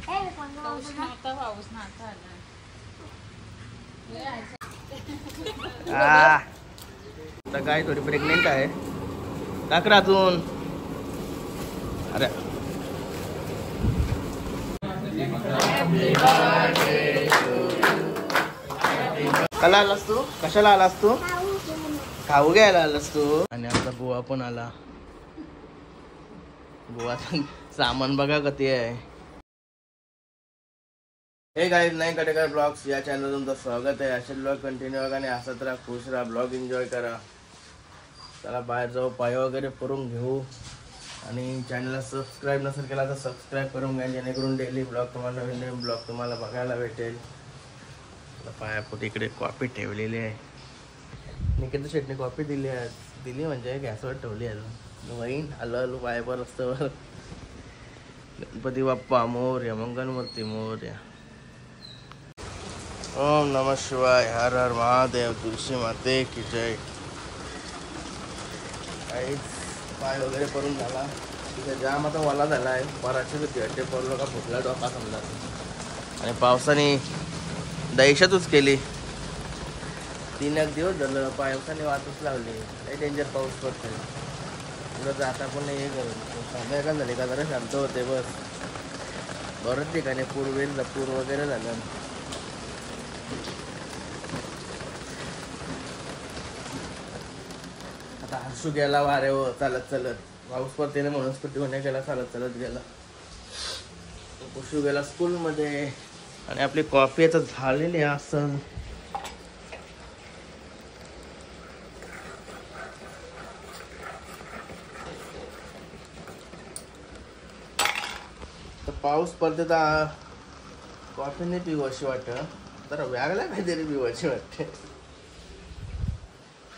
आता काय थोडी प्रेग्नेंट आहे टाक अजून. अरे कला आलास तू? कशाला आलास तू? खाऊ घ्यायला आलास तू? आणि आता बुवा पण आला. बुवाचं सामान बघा किती आहे. हे गाईज नाही कटेकर ब्लॉग्स या चॅनल तुमचं स्वागत आहे. असे ब्लॉग कंटिन्यू बघा आणि असंच राहा, खुश राहा, ब्लॉग एन्जॉय करा. चला बाहेर जाऊ, पाय वगैरे करून घेऊ आणि चॅनलला सबस्क्राईब नसेल केला तर सबस्क्राईब करून घ्या, जेणेकरून डेली ब्लॉग तुम्हाला नवीन नवीन ब्लॉग तुम्हाला बघायला भेटेल. पायापोट इकडे कॉफी ठेवलेली आहे. निकेत शेटने कॉफी दिली म्हणजे गॅसवर ठेवली आहे. वहीन आलो पायावर रस्त्यावर. गणपती बाप्पा मोरया, मंगलमूर्ती मोरया. ओम नमः शिवाय, हर हर महादेव, तुळशी माते की जय. काहीच पाय वगैरे करून झाला. तिथे जाम आता वाला झाला आहे. पराचे अड्डे पडलो का फुटला डोका समजा. आणि पावसाने दहशतच केली. 3 दिवस झालं पावसाने वाटच लावली. लई डेंजर पाऊस पडतोय. पुढं जाता पण नाही हे करून संध्याकाळ झाली का जरा शांत होते. बस बरंच ठिकाणी पूर वगैरे झालं. आता हर्षू गेला वाऱ्यावर चालत पाऊस पडते म्हणून स्कूटी होण्या गेला चालत गेला. कुशू गेला स्कूलमध्ये. आणि आपली कॉफी आता झालेली असं. पाऊस पडते तर कॉफी नाही पिऊ अशी वाटत. तर व्यागला काहीतरी पिऊ अशी वाटते.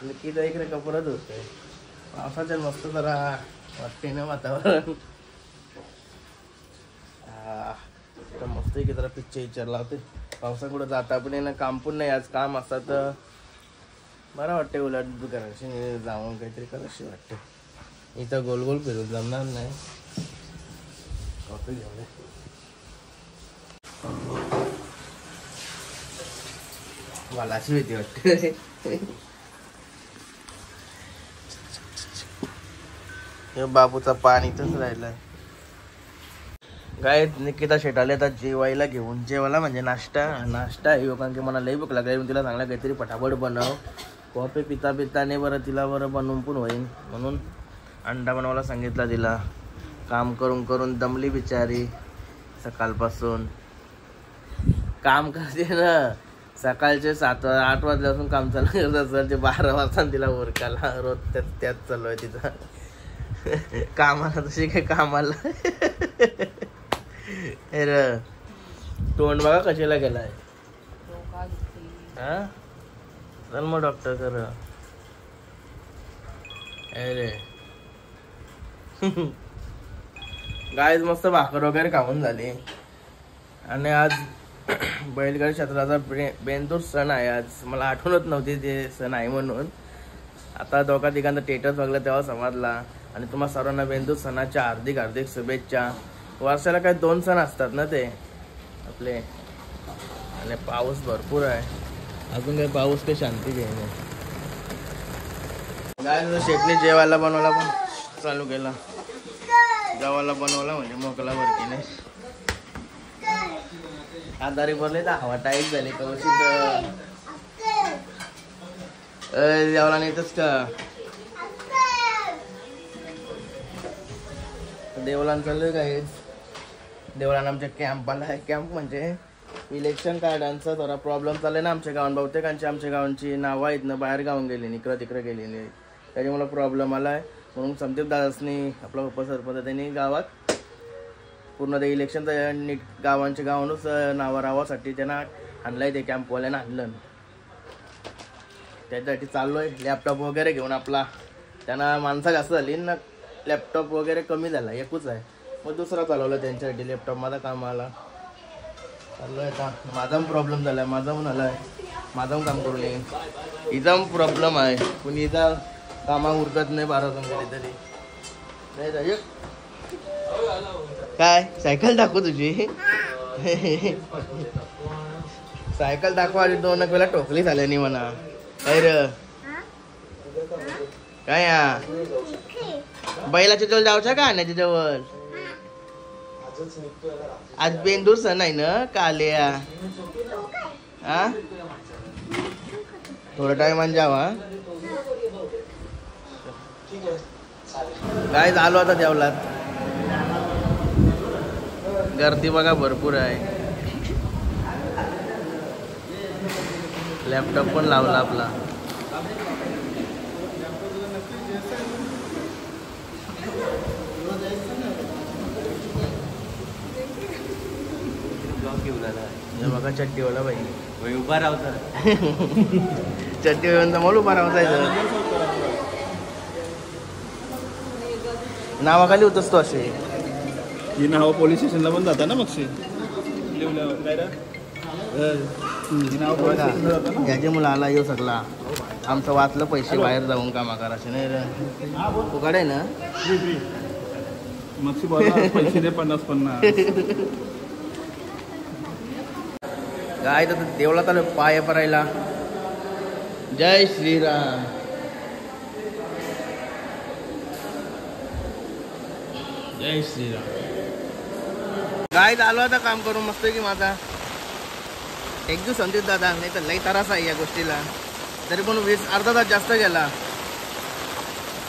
निकिता इकडे कपडा धुतोय. पावसाच्या मस्त जरा वाटते ना वातावरण. मस्त की जरा पिक्चर विचारला होते. पावसा कुठं जाता पण ना, काम पण नाही. आज काम असतात तर बरं वाटते. उलट करायची जाऊन काहीतरी करायची वाटते. इथं गोल गोल फिरून जमणार नाही. कॉफी घेऊन वालाची भीती वाटते. बाबूचा पाणी तच राहिलाय. काय निकिता शेटाले आता जेवायला घेऊन. जेवायला म्हणजे नाश्ता आहे. कारण की मला लई भूक लागली. तिला चांगला काहीतरी पटापट बनव. कॉफी पिता नाही बरं तिला बरं बनवून पण होईल म्हणून अंडा बनवायला सांगितला तिला. काम करून दमली बिचारी. सकाळपासून काम करते ना. सकाळचे 7-8 वाजल्यापासून काम चालू करत असेल. ते 12 वाजता तिला उरकायला रोज त्याच चालू आहे तिचा. कामाला तशी काय कामाला. तोंड बघा कशाला गेलाय. हा चल मग डॉक्टर कर. अरे गायच मस्त भाकर वगैरे खाऊन झाली. आणि आज बैलगाडी क्षेत्राचा बेंदूर सण आहे. आज मला आठवणच नव्हती ते सण आहे म्हणून. आता दोघा तिघांचा स्टेटस बघला तेव्हा समजला. आणि तुम्हाला सर्वांना बेंदूर सणाच्या हार्दिक शुभेच्छा. वर्षाला काही 2 सण असतात ना ते आपले. आणि पाऊस भरपूर आहे. अजून काही पाऊस काही शांती घेणे. गाय शेटने जेवायला बनवायला पण चालू केला. जेवायला बनवला म्हणजे मोकला वरतीने. आधारी बोलले तर हवा टाईट झाली. कवशीत जेवायला नाहीतच का. देवलान चालू काय. देवलान आमच्या कॅम्पाला आहे. कॅम्प म्हणजे इलेक्शन कार्डांचा थोडा प्रॉब्लेम चाललाय ना आमच्या गावात. बहुतेकांची आमच्या गावांची नावं आहेत ना बाहेर गावून गेली, इकडं तिकडे गेलेली. त्याच्यामुळे प्रॉब्लेम आला आहे. म्हणून संदीप दादासनी आपला उपसरपंच त्यांनी गावात पूर्ण ते इलेक्शन नीट गावांनुच नावं रावासाठी त्यांना आणलंय. ते कॅम्पवाल्यानं आणलं. त्याच्यासाठी चाललोय. लॅपटॉप वगैरे घेऊन आपला. त्यांना माणसं जास्त झाली ना. लॅपटॉप वगैरे कमी झाला. एकच आहे. मग दुसरा चालवला त्यांच्यासाठी लॅपटॉप. माझा कामाला चाललो आहे. आता माझा पण प्रॉब्लेम झाला आहे. माझा पण आला आहे. माझा पण काम करून येईल. हिचा पण प्रॉब्लेम आहे. पण हिचा कामा उरकत नाही 12 जण तरी. नाही काय सायकल टाकू तुझी. सायकल दाखवा आणि 2 वेळा टोकली झाल्यानी म्हणा. काय र काय बैलाच्या जवळ जाऊच्या का आणण्याच्या जवळ? आज बेंदूर सण आहे ना काल्या. हा थोडा टाइम जावा. काय झालो आता देवलात. गर्दी बघा भरपूर आहे. लॅपटॉप पण लावला आपला. बघा चट्टीवाला बाई उभा राहता. चट्टी मला उभा राहता. नावाखाली होतच तो असे. ही नाव पोलीस स्टेशनला पण जाता ना मग याचे मुलं आला येऊ शकला. आमचं वाचलं पैसे बाहेर जाऊन कामा करायचे नाही. तू काढाय ना मग पैसे दे 50-50. काय तर देवळात आलं पाय परायला. जय श्रीराम. जय श्रीराम. काय आलो आता काम करून मस्त की माझा एक दिवस संदीप दादा नाही तर लई त्रास आहे या गोष्टीला. तरी पण 20-अर्धा तास जास्त गेला.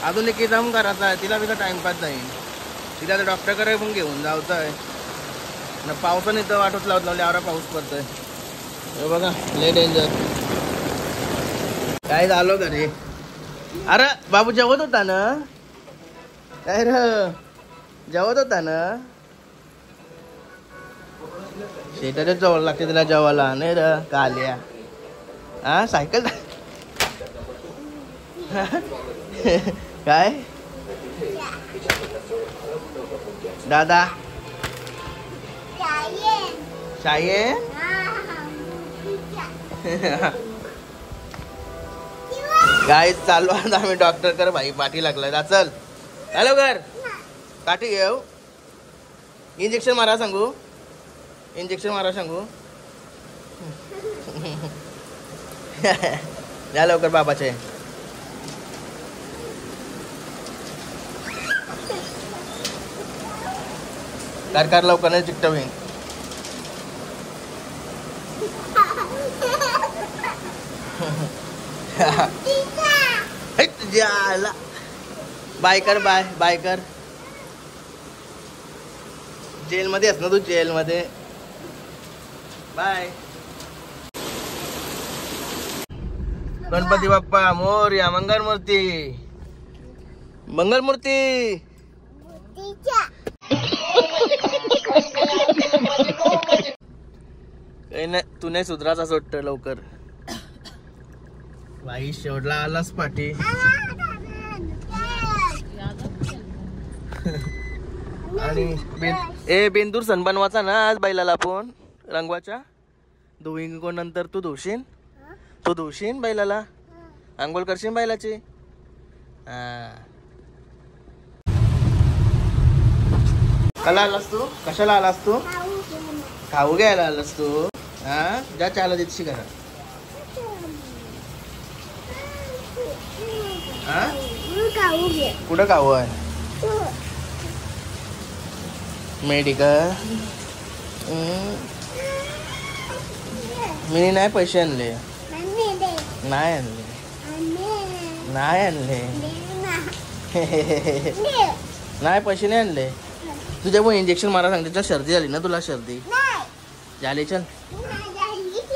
अजून एक जाऊन करायचा तिला बी टाइमपास नाही. तिला तर डॉक्टरकडे पण घेऊन जायचं आहे ना. पावसाने तर वाटच लावली आवरा पाऊस पडतोय. हे बघा लय डेंजर. काय झालो का रे. अरे बाबू जेवत होता ना. काय र जेवत होता ना. शेताच्याच जवळ लागते तिला जेवायला नाही र काल्या. हा सायकल काय दादा शाये काय चालू आता आम्ही डॉक्टर कर भाई पाठी लागलाय. चल हॅलो कर काठी घेऊ. इंजेक्शन मारा सांगू. इंजेक्शन मारा सांगू. या लवकर बाबाचे. कर लवकर नाही चिकट होईल. बाय कर बाय बाय कर. जेल मध्ये अस ना तू. जेल मध्ये बाय. गणपती बाप्पा मोरया. मंगलमूर्ती मंगलमूर्ती. काही नाही तू नाही सुधराचा सोडत लवकर. बाई शेवटला आलास पाठी. आणि बेंदूर सण बनवायचा ना आज बैलाला आपण रंगवाच्या. धुईन नंतर तू धुशीन. तू धुशीन बैलाला. आंघोळ करशील बैलाची. कला आलास तू. कशाला आलास तू. खाऊ घ्यायला आलास तू. हा जा चाला देतशी करा. कुठं खाऊ आहे. मेडिकल मी नाही पैसे आणले. नाही आणले. नाही आणले. नाही पैसे नाही आणले. तुझ्या पण इंजेक्शन मारा सांगते. चल सर्दी झाली ना तुला. सर्दी झाली. चल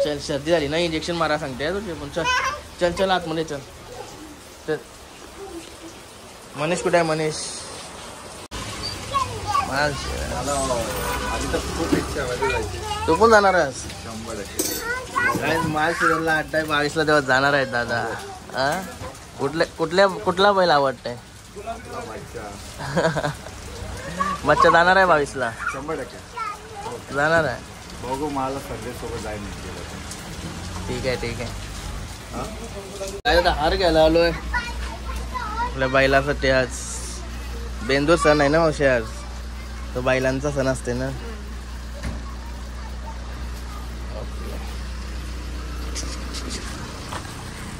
चल सर्दी झाली ना. इंजेक्शन मारा सांगते तुझे पण. चल चल चल आतमध्ये चल. चल मनीष कुठे आहे. मनीष तू पण जाणार आहेस. माल शिरला 28-22 तेव्हा जाणार आहेत दादा. कुठला बैल आवडतंय. बच्चा जाणार आहे 22ला. 100% जाणार आहे. बघू मला सर्जेसोबत जाय नाही. ठीक आहे ठीक आहे. काय आता हार घ्यायला आलोय आपल्या बैलासाठी. आज बेंदूर सण आहे ना मावशी. आज तो बैलांचा सण असते ना.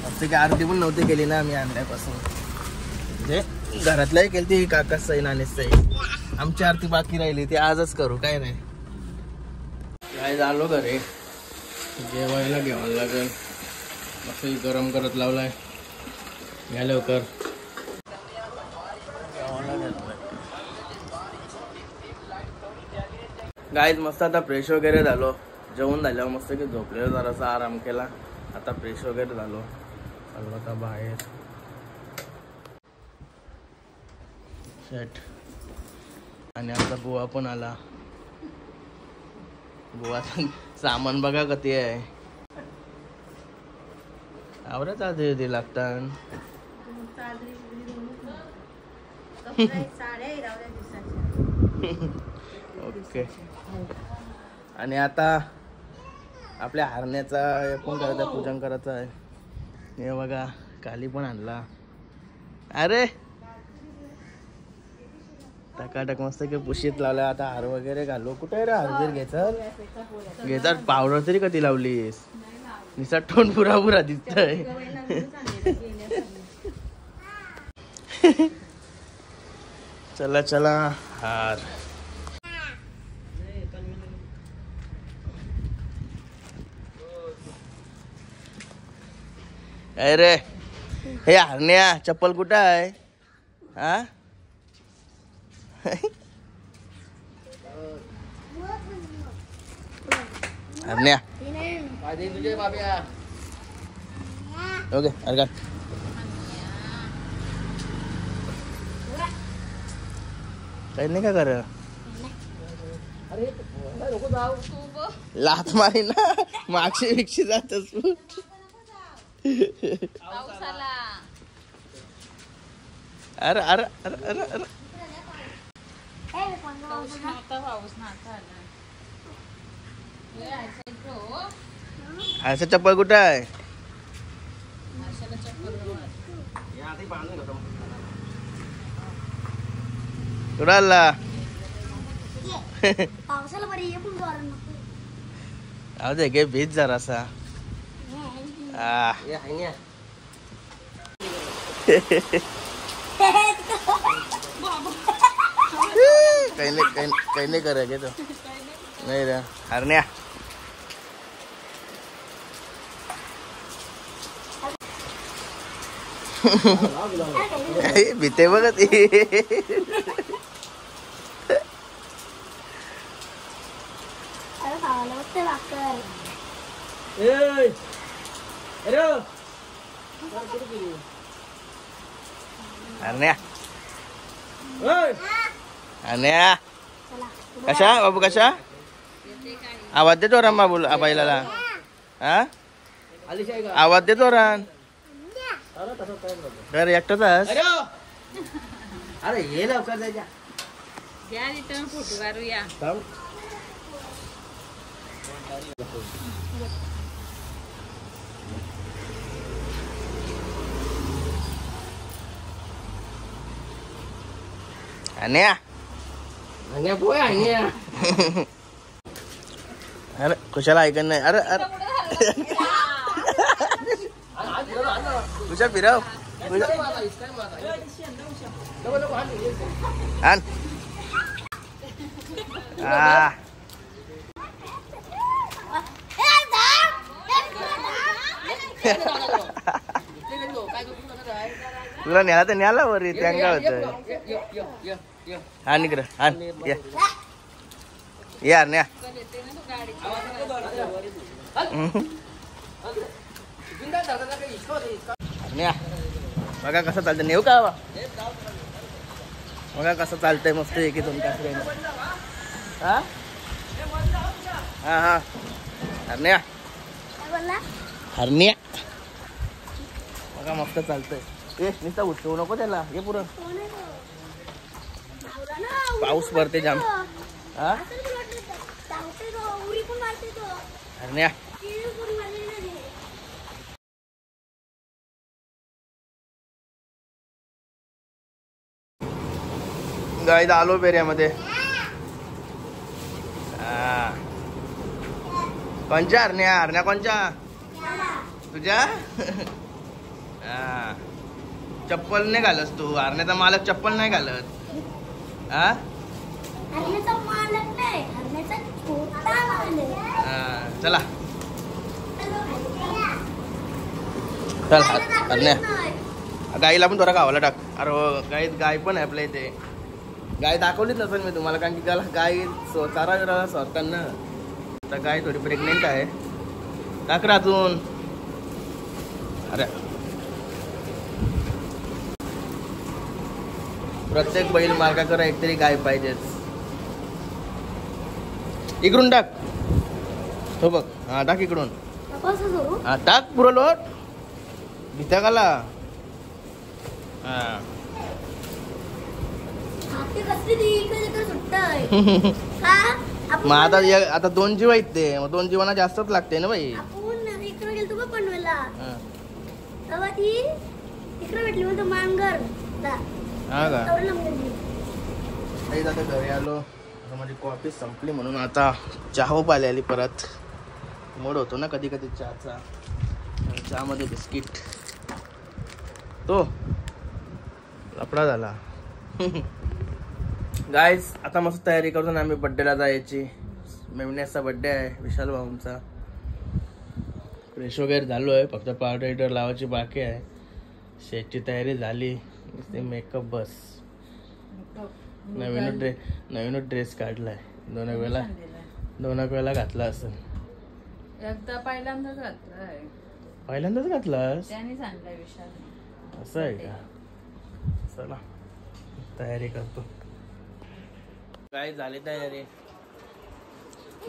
फक्त की आरती पण नव्हती केली ना आम्ही आणल्यापासून. म्हणजे घरातल्याही केली ती, काकाच सई नानीच सई. आमची आरती बाकी राहिली ती आजच करू, काय नाही. काय झालो घरी जेवायला घ्यावं लागेल. मस्त गरम करत लावलाय, घ्या लवकर. गाईज मस्त आता फ्रेश वगैरे झालो, जेवण झाल्यावर मस्त की झोपलेलो, जरासा आराम केला. आता फ्रेश वगैरे झालो, चाललो आता बाहेर. शेट आणि आता बुवा पण आला. बुवाचं सामान बघा किती आहे. आवरच आधी लागतात. ओके. आणि आता आपल्या हरण्याचा कोण करायचा, पूजन करायचं आहे. हे बघा खाली पण आणला. अरे टकाटक मस्त की पुशीत लावला. आता हार वगैरे घालू. कुठे रे हार घ्यायचा पावडर तरी कधी लावलीस? निसा टोन पुरा पुरा दिसतोय. चला चला हार. अरे हे हरण्या चप्पल कुठं आहे? हा हरण्या ओके. अरे का काही नाही का कर लात मारी ना मागशी विक्षी जातस. अरे अरे अरे अरे अरे हर्षा चप्पल कुठं आहे? कुणाला दे गे भीज जरासा. काही नाही करे तो नाही रे हरण्या. भीते बघ ती. हरण्या हरण्या कशा बाबू कशा आवाज देतो राम बाबू आबाईला. हा आवाज देतो रान. अरे एकटाच. अरे ये लवकर जायच्या. फोटो काढूया. अन्या अन्या बोय अन्या. अरे कुशाला ऐकत नाही. अरे अरे कुशा फिरव आण. तुला न्याला तर न्याला वरी त्यांगा होत. हा निघ हा या न्या. बघा कसं चालतं. नेऊ का बघा कसं चालतंय मस्त एक दोन कास. हा हा हा हरण्या हरण्या बघा मस्त चालतंय. ए नुसता उठवू नको त्याला. हे पुरं पाऊस पडते जाम. हा हरण्या गाईत आलो पेऱ्यामध्ये. कोणच्या हरण्या? हरण्या कोणच्या तुझ्या? हा. चप्पल नाही घालस तू, हरण्याचा मालक चप्पल नाही घालत. हा चला चल हरण्या, गाईला पण थोडा गावाला टाक. अरे गाय पण आहे आपल्या इथे. गाय दाखवलीच नसेल मी तुम्हाला, कारण की त्याला गाय चारा विराला सोडतात ना. आता गाय थोडी प्रेग्नेंट आहे. टाक अजून. अरे प्रत्येक बैल मालकाकडे एकतरी गाय पाहिजेच. इकडून टाक. हो बघ, हा टाक इकडून. हा टाक पुरं लोट. भीत्या गाला. हा मग आता 2 जीव आहेत ते, मग 2 जीवांना जास्तच लागते ना बाई. हा का घरी आलो. माझी कॉफी संपली म्हणून आता चहा पाली आली परत. मूड होतो ना कधी कधी चहाचा. चहामध्ये बिस्किट तो लफडा झाला. गाईज आता मस्त तयारी करतो ना आम्ही बड्डेला जायची. मेवण्याचा बड्डे आहे, विशाल भाऊंचा. फ्रेश वगैरे झालो आहे, फक्त पावडर लावायची बाकी आहे. शेटची तयारी झाली, मेकअप बस. नवीन ड्रेस काढलाय. 2 वेळा घातला असेल. एकदा पहिल्यांदाच घातलाय. पहिल्यांदाच घातलास? त्याने सांगलाय विशाल. असं आहे का? चला तयारी करतो. काय झाली तयारी?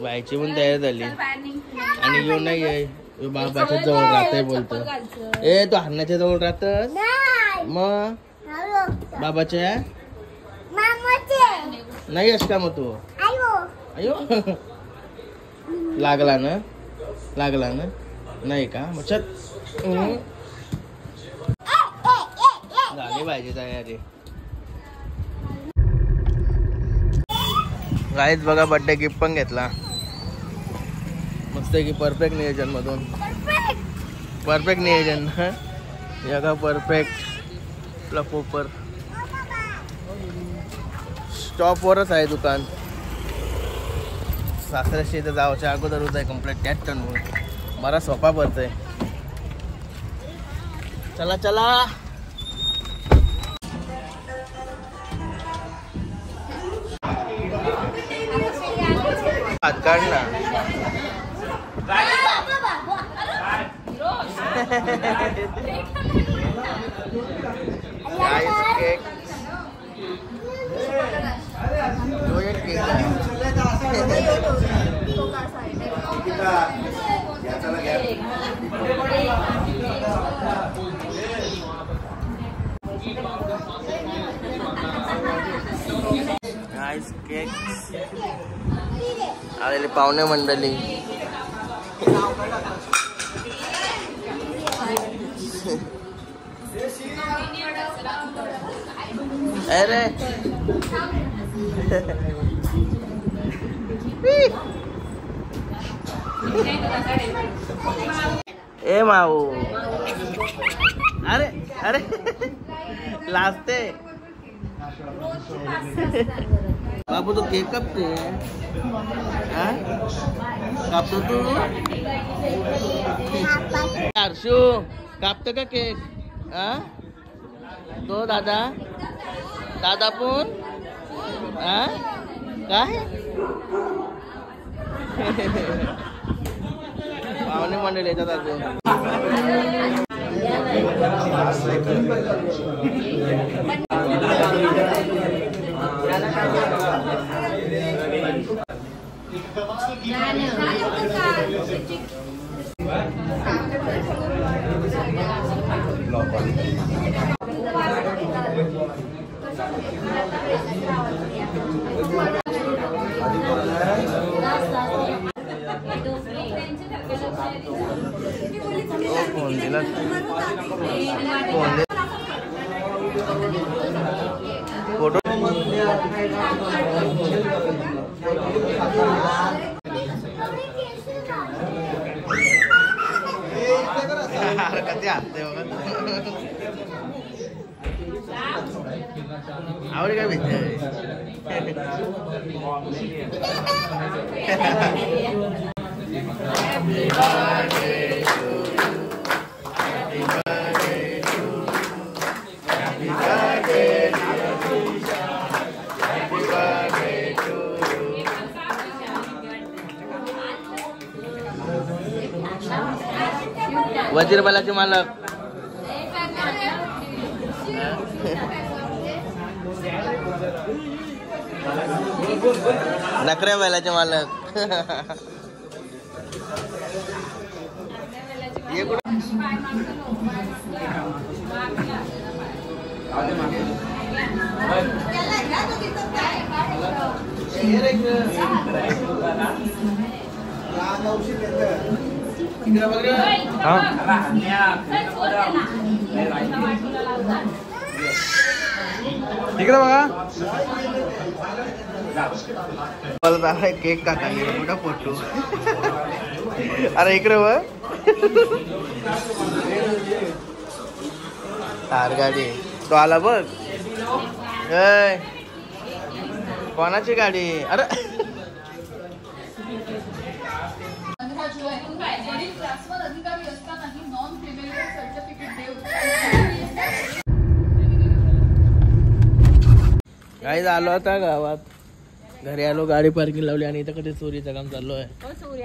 बायची पण तयारी झाली. आणि येऊ नाही आहे, बाबाच्या जवळ राहते बोलतो. ए तू हरण्याच्या जवळ राहतस मग? बाबाच्या नाही अस का मग तू? अयो लागला ना नाही का? मग चल झाली पाहिजे तयारी. गाईच बघा बर्थडे गिफ्ट पण घेतला मस्त की. परफेक्ट नियोजन मधून. परफेक्ट नियोजन. या परफेक्ट पोपर. स्टॉप वरच आहे दुकान. सासऱ्याशी इथं जावच्या अगोदरच आहे कम्प्लीट. त्यात टन बरा सोपा पडतंय. चला चला हात काढ ना. केक जो एक केक नाइस केक. आलेले पाहुणे मंडळी. अरे ए माऊ. अरे अरे लाजते बाबू. तो केक कापते. कापतो तू? हर्षू कापतो का केक? तो दादा पण काय पाहुणे मंडळी येतात अजून. फोन दिला. फोटो कधी असते बघा. आवडे काय भेटते वजीरबालाचे मालक नकऱ्या बैलाचे मालक तिकडे बघा मला केक काकाली मोठा फोटो अरे इकडे बघ थार गाडी तो आला बघ कोणाची गाडी अरे काही आलो आता गावात घरी आलो गाडी पार्किंग लावली आणि इथं कधी चोरीचं काम चालू आहे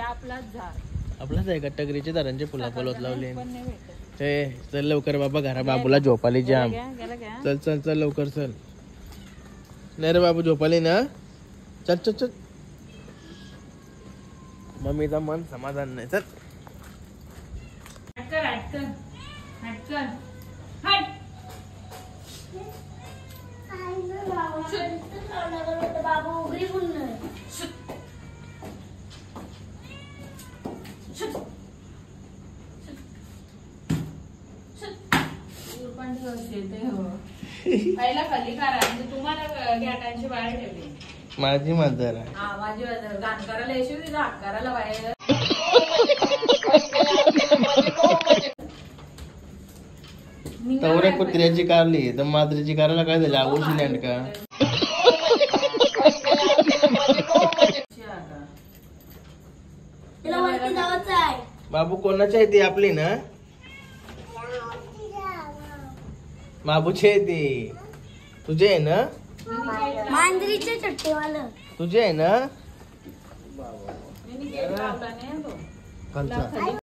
आपलाच आहे कट्टगरीचे दारांचे फुला फुलत लावले हे चल लवकर बाबा घरा बाबूला झोपाली जाम चल चल चल लवकर चल नाही रे बाबू झोपाली ना चल चल चल मम्मीचा मन समाधान नाही चल पहिला खाली करा म्हणजे तुम्हाला घाटांची बाहेर ठेवली माझी मांजर आहे हा माझी घाण करायला येशील तिला हात करायला बाहेर तवऱ्या कुत्र्याची कारली तर मांजरीची करायला काय झालं आवडशी लँड का बाबू कोणाची आहे ती आपली ना बाबूची आहे ती तुझे आहे ना मांजरीचे चट्टेवालं तुझे आहे ना लावला नाही तो खालचा